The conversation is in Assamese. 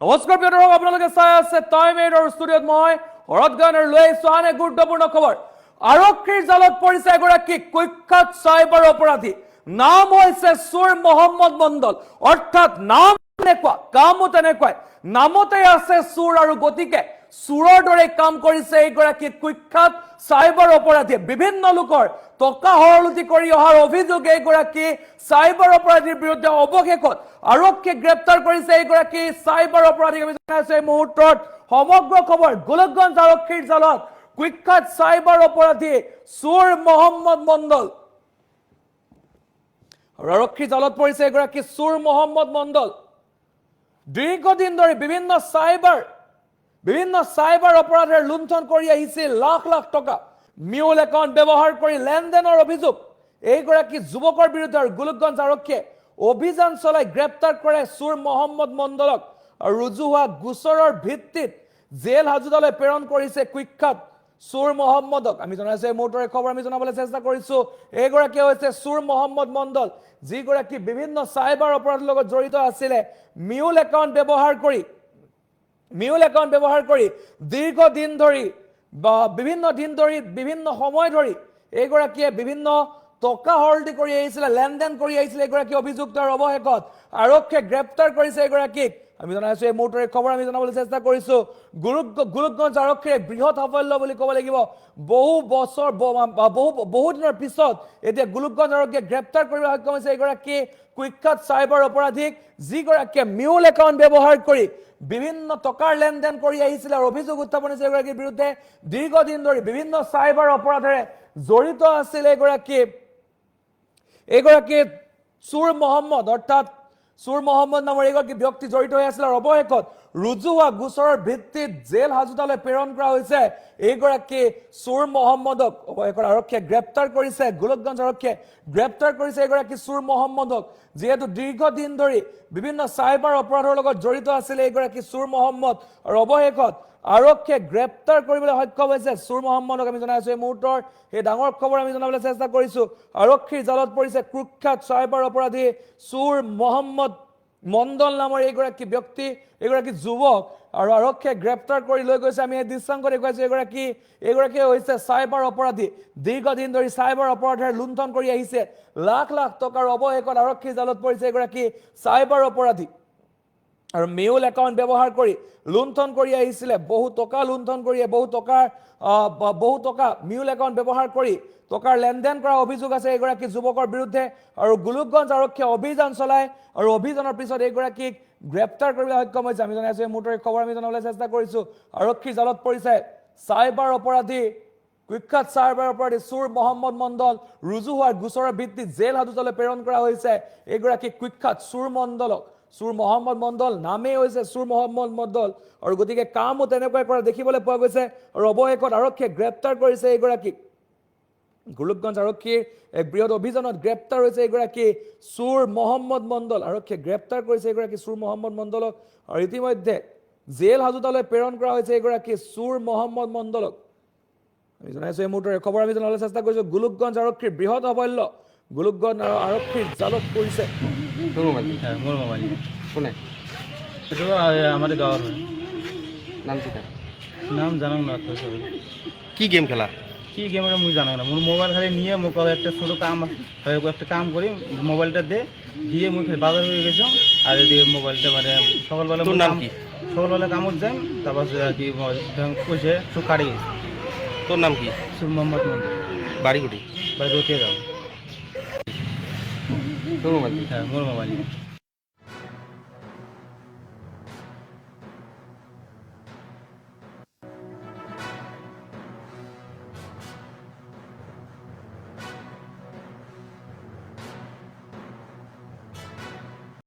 নমস্কাৰ প্ৰিয় দৰ্শক, আপোনালোকে চাই আছে টাইম 8 আৰু ষ্টুডিঅ'ত মই শৰৎ গানৰ লৈ আহিছো আন এক গুৰুত্বপূৰ্ণ খবৰ। আৰক্ষীৰ জালত পৰিছে এগৰাকী কুখ্যাত চাইবাৰ অপৰাধী। নাম হৈছে চুৰ মহম্মদ মণ্ডল। অৰ্থাৎ নাম তেনেকুৱা, কামো তেনেকুৱাই, নামতে আছে চুৰ, আৰু গতিকে চুৰৰ দৰে কাম কৰিছে এইগৰাকী কুখ্যাত চাইবাৰ অপৰাধীয়ে। বিভিন্ন লোকৰ টকা হৰলুটি কৰি অহাৰ অভিযোগ এইগৰাকী চাইবাৰ অপৰাধীৰ বিৰুদ্ধে। অৱশেষত আৰক্ষীয়ে গ্ৰেপ্তাৰ কৰিছে এইগৰাকী চাইবাৰ অপৰাধীক। আমি জনাইছো এই মুহূৰ্তত সমগ্ৰ খবৰ। গোলকগঞ্জ আৰক্ষীৰ জালত কুখ্যাত চাইবাৰ অপৰাধী চুৰ মহম্মদ মণ্ডল। আৰক্ষীৰ জালত পৰিছে এগৰাকী চুৰ মহম্মদ মণ্ডল। দীৰ্ঘদিন ধৰি বিভিন্ন চাইবাৰ অপৰাধেৰে লুণ্ঠন কৰি আহিছিল লাখ লাখ টকা। মিউল একাউণ্ট ব্যৱহাৰ কৰি লেনদেনৰ অভিযোগ এইগৰাকী যুৱকৰ বিৰুদ্ধে। আৰু গোলকগঞ্জ আৰক্ষীয়ে অভিযান চলাই গ্ৰেপ্তাৰ কৰে চুৰ মহম্মদ মণ্ডলক। আৰু ৰুজু হোৱা গোচৰৰ ভিত্তিত জেল হাজোতালৈ প্ৰেৰণ কৰিছে কুখ্যাত চুৰ মহম্মদক। আমি জনাইছো এই মুহূৰ্তৰ খবৰ আমি জনাবলৈ চেষ্টা কৰিছো। এইগৰাকী হৈছে চুৰ মহম্মদ মণ্ডল, যিগৰাকী বিভিন্ন চাইবাৰ অপৰাধৰ লগত জড়িত আছিলে। মিউল একাউণ্ট ব্যৱহাৰ কৰি দীৰ্ঘদিন ধৰি বা বিভিন্ন সময় ধৰি এইগৰাকীয়ে বিভিন্ন টকা হৰলটি কৰি আহিছিলে, লেনদেন কৰি আহিছিলে এগৰাকী অভিযুক্ত। আৰু অৱশেষত আৰক্ষীয়ে গ্ৰেপ্তাৰ কৰিছে এগৰাকীক। আমি জনাইছো এই মুহূৰ্তৰ খবৰ আমি জনাবলৈ চেষ্টা কৰিছো। গোলকগঞ্জ আৰক্ষীৰ বৃহৎ সাফল্য বুলি ক'ব লাগিব। বহু দিনৰ পিছত এতিয়া গোলকগঞ্জ আৰক্ষীয়ে গ্ৰেপ্তাৰ কৰিবলৈ সক্ষম হৈছে এগৰাকী কুখ্যাত চাইবাৰ অপৰাধীক, যিগৰাকীয়ে মিউল একাউণ্ট ব্যৱহাৰ কৰি বিভিন্ন টকাৰ লেনদেন কৰি আহিছিলে। আৰু অভিযোগ উত্থাপন হৈছে এগৰাকীৰ বিৰুদ্ধে। দীৰ্ঘদিন ধৰি বিভিন্ন চাইবাৰ অপৰাধেৰে জড়িত আছিল এইগৰাকী চুৰ মহম্মদ। অৰ্থাৎ চুৰ মহম্মদ নামৰ এগৰাকী ব্যক্তি জড়িত হৈ আছিল। আৰু অৱশেষত ৰুজু হোৱা গোচৰৰ ভিত্তিত জেল হাজোতালৈ প্ৰেৰণ কৰা হৈছে এইগৰাকী চুৰ মহম্মদক। অৱশেষত আৰক্ষীয়ে গ্ৰেপ্তাৰ কৰিছে, গোলকগঞ্জ আৰক্ষীয়ে গ্ৰেপ্তাৰ কৰিছে এগৰাকী চুৰ মহম্মদক, যিহেতু দীৰ্ঘদিন ধৰি বিভিন্ন চাইবাৰ অপৰাধৰ লগত জড়িত আছিলে এইগৰাকী চুৰ মহম্মদ। আৰু অৱশেষত আৰক্ষীয়ে গ্ৰেপ্তাৰ কৰিবলৈ সক্ষম হৈছে চুৰ মহম্মদক। আমি জনাইছো এই মুহূৰ্তৰ এই ডাঙৰ খবৰ আমি জনাবলৈ চেষ্টা কৰিছো। আৰক্ষীৰ জালত পৰিছে কুখ্যাত চাইবাৰ অপৰাধী চুৰ মহম্মদ মণ্ডল নামৰ এইগৰাকী ব্যক্তি, এগৰাকী যুৱক। আৰু আৰক্ষীয়ে গ্ৰেপ্তাৰ কৰি লৈ গৈছে। আমি এই দৃশ্যাংক দেখুৱাইছো। এগৰাকী হৈছে চাইবাৰ অপৰাধী, দীৰ্ঘদিন ধৰি চাইবাৰ অপৰাধেৰে লুণ্ঠন কৰি আহিছে লাখ লাখ টকাৰ। অৱশেষত আৰক্ষীৰ জালত পৰিছে এগৰাকী চাইবাৰ অপৰাধী। আৰু মিউল একাউণ্ট ব্যৱহাৰ কৰি লুণ্ঠন কৰি আহিছিলে, বহু টকা লুণ্ঠন কৰি, বহু টকা মিউল একাউণ্ট ব্যৱহাৰ কৰি টকাৰ লেনদেন কৰা অভিযোগ আছে এগৰাকী যুৱকৰ বিৰুদ্ধে। আৰু গোলকগঞ্জ আৰক্ষীয়ে অভিযান চলায়, আৰু অভিযানৰ পিছত এইগৰাকীক গ্ৰেপ্তাৰ কৰিবলৈ সক্ষম হৈছে। আমি জনাইছো এই মুহূৰ্তৰ খবৰ আমি জনাবলৈ চেষ্টা কৰিছো। আৰক্ষীৰ জালত পৰিছে কুখ্যাত চাইবাৰ অপৰাধী চুৰ মহম্মদ মণ্ডল। ৰুজু হোৱাৰ গোচৰৰ ভিত্তিত জেল হাজোতালৈ প্ৰেৰণ কৰা হৈছে এইগৰাকী কুখ্যাত চুৰ মণ্ডলক। চুৰ মহম্মদ মণ্ডল নামেই হৈছে চুৰ মহম্মদ মণ্ডল, আৰু গতিকে কামো তেনেকুৱাই কৰা দেখিবলৈ পোৱা গৈছে। আৰু অৱশেষত আৰক্ষীয়ে গ্ৰেপ্তাৰ কৰিছে এইগৰাকীক। গোলকগঞ্জ আৰক্ষীৰ এক বৃহৎ অভিযানত গ্ৰেপ্তাৰ হৈছে এইগৰাকী চুৰ মহম্মদ মণ্ডল। আৰক্ষীয়ে গ্ৰেপ্তাৰ কৰিছে এইগৰাকী চুৰ মহম্মদ মণ্ডলক, আৰু ইতিমধ্যে জেল হাজোতালৈ প্ৰেৰণ কৰা হৈছে এইগৰাকী চুৰ মহম্মদ মণ্ডলক। আমি জনাইছো এই মুহূৰ্তৰ খবৰ আমি জনাবলৈ চেষ্টা কৰিছো। গোলকগঞ্জ আৰক্ষীৰ বৃহৎ সাফল্য। গোলকগঞ্জ আৰক্ষীৰ জালত পৰিছে। মোৰ মোবাইল কোনে এইটো আমাদেৰ গাঁৱৰ হয়। নাম জানো না তো। কি গেম খেলা? কি গেম মুই জানো না। মোর মোবাইল খালি নিয়ে মোক একটা ছোটো কাম একটা কাম করি, মোবাইলটা দিয়ে মুই বাজার হয়ে গেছো। আর এদিকে মোবাইলটা মানে সকালবেলা তোর নাম কি? সকালবেলা কামত যাই, তারপর কি পয়সা সব কাটি গেছে। তোর নাম কি? সুর মোহাম্মদ মন্ডল। বাড়ি কোটি? বাড়ি রতিয়ে যাও। তোর মোবাইল? হ্যাঁ মোর মোবাইল।